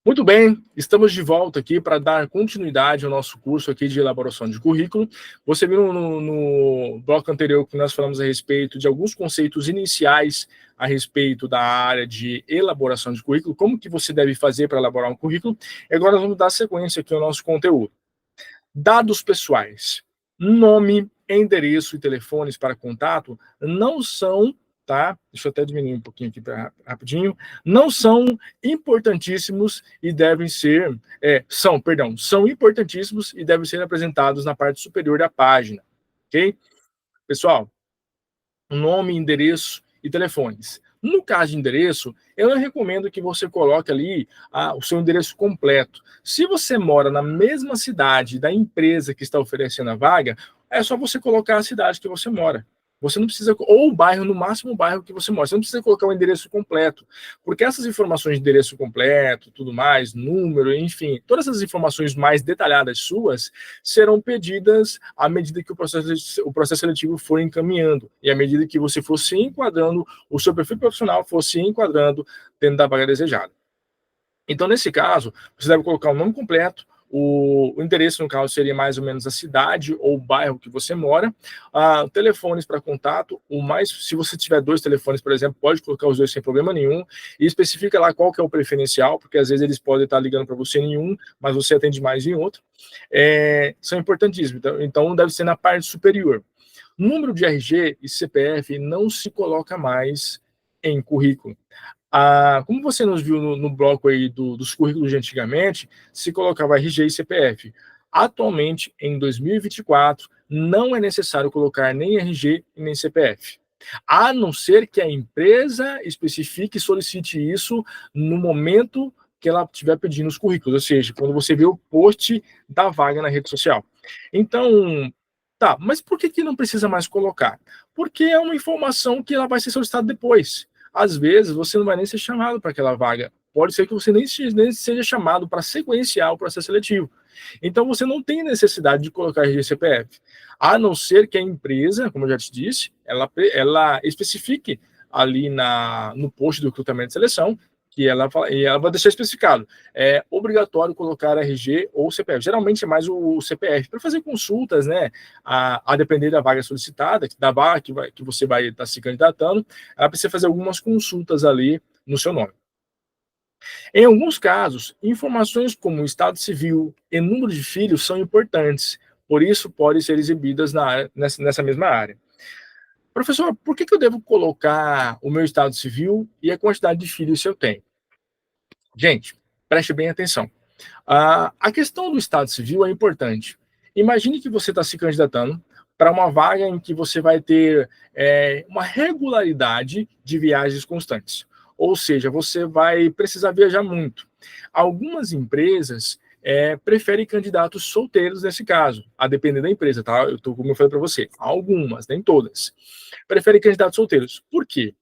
Muito bem, estamos de volta aqui para dar continuidade ao nosso curso aqui de elaboração de currículo. Você viu no bloco anterior que nós falamos a respeito de alguns conceitos iniciais a respeito da área de elaboração de currículo, como que você deve fazer para elaborar um currículo. E agora nós vamos dar sequência aqui ao nosso conteúdo. Dados pessoais, nome, endereço e telefones para contato não são, tá? Deixa eu até diminuir um pouquinho aqui rapidinho. Não são importantíssimos e devem ser, são importantíssimos e devem ser apresentados na parte superior da página, ok? Pessoal, nome, endereço e telefones. No caso de endereço, eu não recomendo que você coloque ali o seu endereço completo. Se você mora na mesma cidade da empresa que está oferecendo a vaga, é só você colocar a cidade que você mora. Você não precisa, ou o bairro, no máximo o bairro que você mora. Você não precisa colocar o endereço completo, porque essas informações de endereço completo, tudo mais, número, enfim, todas essas informações mais detalhadas suas serão pedidas à medida que o processo seletivo for encaminhando e à medida que você for se enquadrando, o seu perfil profissional for se enquadrando dentro da vaga desejada. Então, nesse caso, você deve colocar o nome completo, o endereço, no caso, seria mais ou menos a cidade ou o bairro que você mora, telefones para contato, se você tiver 2 telefones, por exemplo, pode colocar os 2 sem problema nenhum, e especifica lá qual que é o preferencial, porque às vezes eles podem estar ligando para você em um, mas você atende mais em outro, são importantíssimos, então deve ser na parte superior. Número de RG e CPF não se coloca mais em currículo. Como você nos viu no bloco aí dos currículos de antigamente, se colocava RG e CPF. Atualmente, em 2024, não é necessário colocar nem RG e nem CPF. A não ser que a empresa especifique e solicite isso no momento que ela estiver pedindo os currículos, ou seja, quando você vê o post da vaga na rede social. Então, tá, mas por que não precisa mais colocar? Porque é uma informação que ela vai ser solicitada depois. Às vezes, você não vai nem ser chamado para aquela vaga. Pode ser que você nem seja chamado para sequenciar o processo seletivo. Então, você não tem necessidade de colocar RG e CPF, a não ser que a empresa, como eu já te disse, ela especifique ali no post do recrutamento de seleção, que ela vai deixar especificado. É obrigatório colocar RG ou CPF. Geralmente é mais o CPF, para fazer consultas, né? A depender da vaga solicitada, da vaga que você vai estar se candidatando, ela precisa fazer algumas consultas ali no seu nome. Em alguns casos, informações como estado civil e número de filhos são importantes, por isso podem ser exibidas nessa mesma área. Professor, por que eu devo colocar o meu estado civil e a quantidade de filhos que eu tenho? Gente, preste bem atenção. A questão do estado civil é importante. Imagine que você está se candidatando para uma vaga em que você vai ter uma regularidade de viagens constantes. Ou seja, você vai precisar viajar muito. Algumas empresas preferem candidatos solteiros nesse caso, a depender da empresa, tá? Como eu falei para você, algumas, nem todas. Preferem candidatos solteiros. Por quê?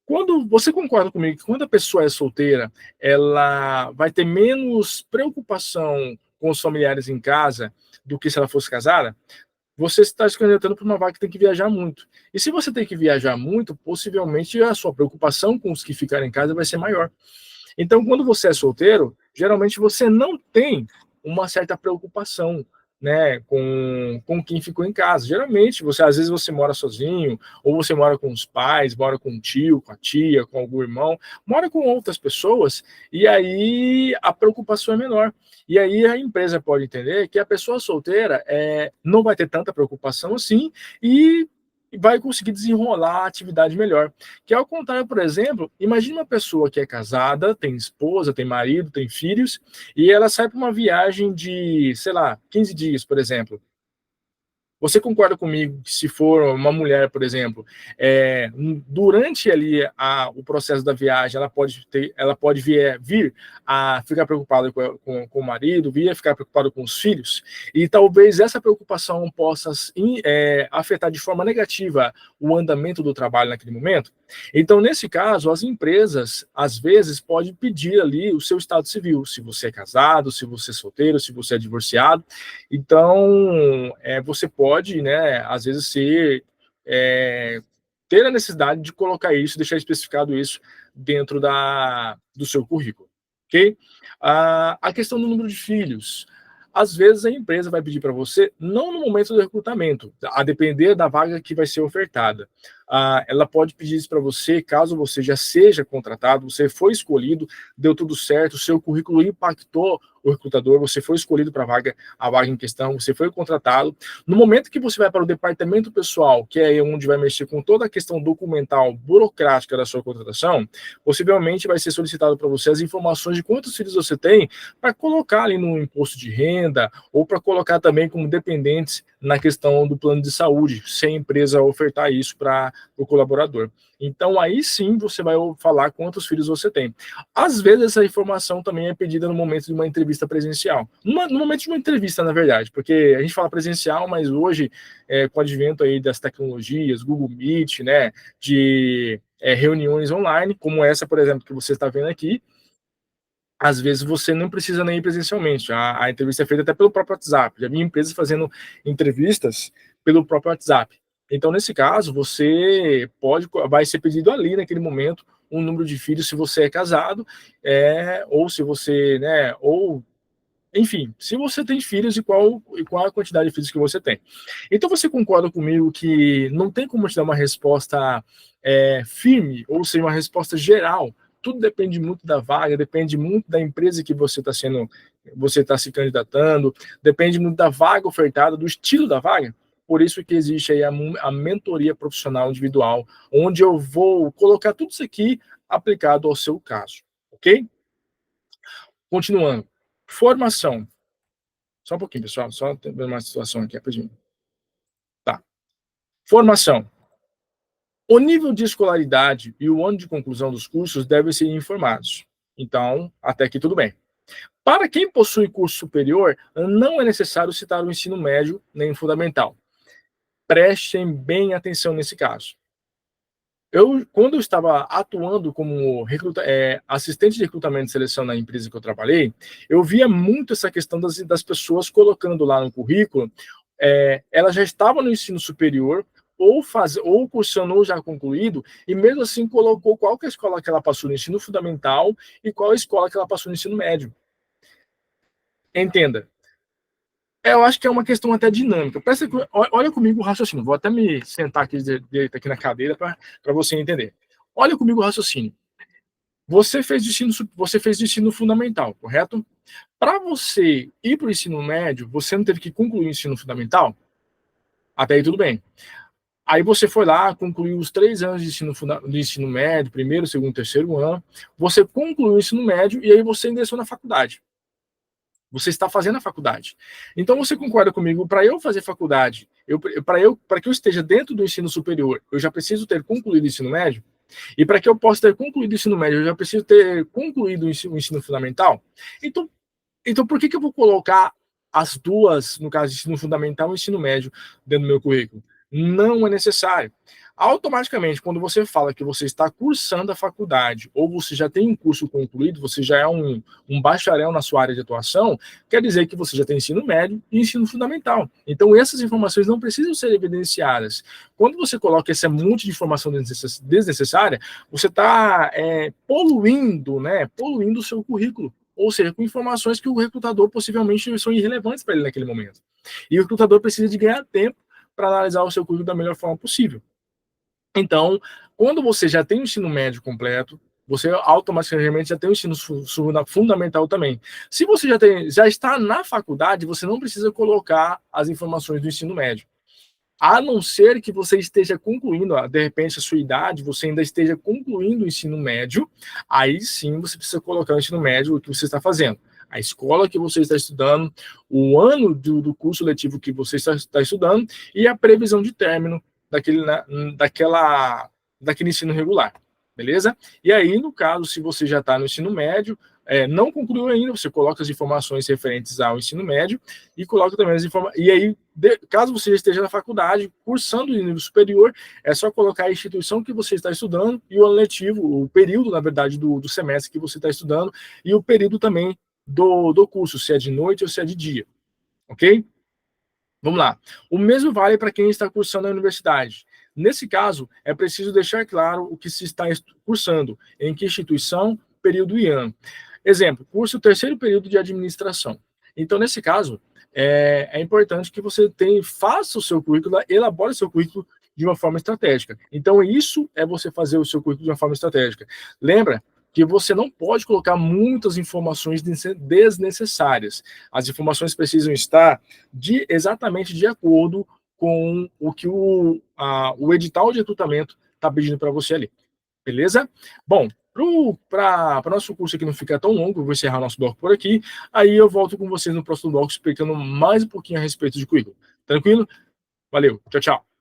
Quando você concorda comigo que quando a pessoa é solteira, ela vai ter menos preocupação com os familiares em casa do que se ela fosse casada, você está se candidatando para uma vaga que tem que viajar muito. E se você tem que viajar muito, possivelmente a sua preocupação com os que ficarem em casa vai ser maior. Então, quando você é solteiro, geralmente você não tem uma certa preocupação, né, com quem ficou em casa. Geralmente, às vezes você mora sozinho, ou você mora com os pais, mora com um tio, com a tia, com algum irmão, mora com outras pessoas, e aí a preocupação é menor. E aí a empresa pode entender que a pessoa solteira não vai ter tanta preocupação assim, e vai conseguir desenrolar a atividade melhor. Que ao contrário, por exemplo, imagine uma pessoa que é casada, tem esposa, tem marido, tem filhos, e ela sai para uma viagem de, sei lá, 15 dias, por exemplo. Você concorda comigo que se for uma mulher, por exemplo, durante ali o processo da viagem, ela pode vir a ficar preocupada com o marido, vir a ficar preocupada com os filhos, e talvez essa preocupação possa afetar de forma negativa o andamento do trabalho naquele momento? Então, nesse caso, as empresas, às vezes, podem pedir ali o seu estado civil, se você é casado, se você é solteiro, se você é divorciado. Então, você pode, né, às vezes, ter a necessidade de colocar isso, deixar especificado isso dentro do seu currículo. ok? A questão do número de filhos. Às vezes a empresa vai pedir para você, não no momento do recrutamento, a depender da vaga que vai ser ofertada. Ela pode pedir isso para você, caso você já seja contratado, você foi escolhido, deu tudo certo, o seu currículo impactou o recrutador, você foi escolhido para a vaga em questão, você foi contratado. No momento que você vai para o departamento pessoal, que é onde vai mexer com toda a questão documental, burocrática da sua contratação, possivelmente vai ser solicitado para você as informações de quantos filhos você tem, para colocar ali no imposto de renda, ou para colocar também como dependentes na questão do plano de saúde, se a empresa ofertar isso para o colaborador. Então, aí sim você vai falar quantos filhos você tem. Às vezes, essa informação também é pedida no momento de uma entrevista presencial. No momento de uma entrevista, na verdade, porque a gente fala presencial, mas hoje, com o advento aí das tecnologias, Google Meet, né, de reuniões online, como essa, por exemplo, que você está vendo aqui, às vezes você não precisa nem ir presencialmente. A entrevista é feita até pelo próprio WhatsApp. Já vi empresas fazendo entrevistas pelo próprio WhatsApp. Então, nesse caso, vai ser pedido ali naquele momento um número de filhos se você é casado, ou se você, né, ou enfim, se você tem filhos e qual a quantidade de filhos que você tem. Então você concorda comigo que não tem como te dar uma resposta firme, ou seja, uma resposta geral. Tudo depende muito da vaga, depende muito da empresa que você está se candidatando, depende muito da vaga ofertada, do estilo da vaga. Por isso que existe aí a mentoria profissional individual, onde eu vou colocar tudo isso aqui aplicado ao seu caso, ok? Continuando. Formação. Só um pouquinho, pessoal. Só tem uma situação aqui, rapidinho. Tá. Formação. O nível de escolaridade e o ano de conclusão dos cursos devem ser informados. Então, até aqui tudo bem. Para quem possui curso superior, não é necessário citar o ensino médio nem o fundamental. Prestem bem atenção nesse caso. Quando eu estava atuando como assistente de recrutamento e seleção na empresa que eu trabalhei, eu via muito essa questão das pessoas colocando lá no currículo, ela já estava no ensino superior, ou cursando ou já concluído, e mesmo assim colocou qual que é a escola que ela passou no ensino fundamental e qual a escola que ela passou no ensino médio. Entenda. Eu acho que é uma questão até dinâmica. Olha comigo o raciocínio. Vou até me sentar aqui direito aqui na cadeira para você entender. Olha comigo o raciocínio. Você fez de ensino fundamental, correto? Para você ir para o ensino médio, você não teve que concluir o ensino fundamental? Até aí tudo bem. Aí você foi lá, concluiu os 3 anos de ensino médio, primeiro, segundo, terceiro ano. Você concluiu o ensino médio e aí você ingressou na faculdade. Você está fazendo a faculdade. Então você concorda comigo, para eu fazer faculdade, para que eu esteja dentro do ensino superior, eu já preciso ter concluído o ensino médio? E para que eu possa ter concluído o ensino médio, eu já preciso ter concluído o ensino fundamental? Então por que eu vou colocar as duas, no caso, ensino fundamental e ensino médio, dentro do meu currículo? Não é necessário. Automaticamente, quando você fala que você está cursando a faculdade, ou você já tem um curso concluído, você já é um bacharel na sua área de atuação, quer dizer que você já tem ensino médio e ensino fundamental. Então, essas informações não precisam ser evidenciadas. Quando você coloca esse monte de informação desnecessária, você está poluindo o seu currículo. Ou seja, com informações que o recrutador possivelmente são irrelevantes para ele naquele momento. E o recrutador precisa de ganhar tempo para analisar o seu currículo da melhor forma possível. Então, quando você já tem o ensino médio completo, você automaticamente já tem o ensino fundamental também. Se você já está na faculdade, você não precisa colocar as informações do ensino médio. A não ser que você esteja concluindo, de repente, a sua idade, você ainda esteja concluindo o ensino médio, aí sim você precisa colocar o ensino médio, o que você está fazendo. A escola que você está estudando, o ano do curso letivo que você está estudando e a previsão de término daquele ensino regular, beleza? E aí, no caso, se você já está no ensino médio, não concluiu ainda, você coloca as informações referentes ao ensino médio e coloca também as informações. E aí, caso você esteja na faculdade, cursando em nível superior, é só colocar a instituição que você está estudando e o ano letivo, o período, na verdade, do semestre que você está estudando e o período também do curso, se é de noite ou se é de dia, ok? Vamos lá. O mesmo vale para quem está cursando na universidade. Nesse caso, é preciso deixar claro o que se está cursando, em que instituição, período e ano. Exemplo, curso terceiro período de administração. Então, nesse caso, é importante que você faça o seu currículo, elabore o seu currículo de uma forma estratégica. Então, isso é você fazer o seu currículo de uma forma estratégica. Lembra que você não pode colocar muitas informações desnecessárias. As informações precisam estar exatamente de acordo com o que o edital de recrutamento está pedindo para você ali. Beleza? Bom, para nosso curso aqui não ficar tão longo, eu vou encerrar nosso bloco por aqui. Aí eu volto com vocês no próximo bloco explicando mais um pouquinho a respeito de currículo. Tranquilo? Valeu, tchau, tchau.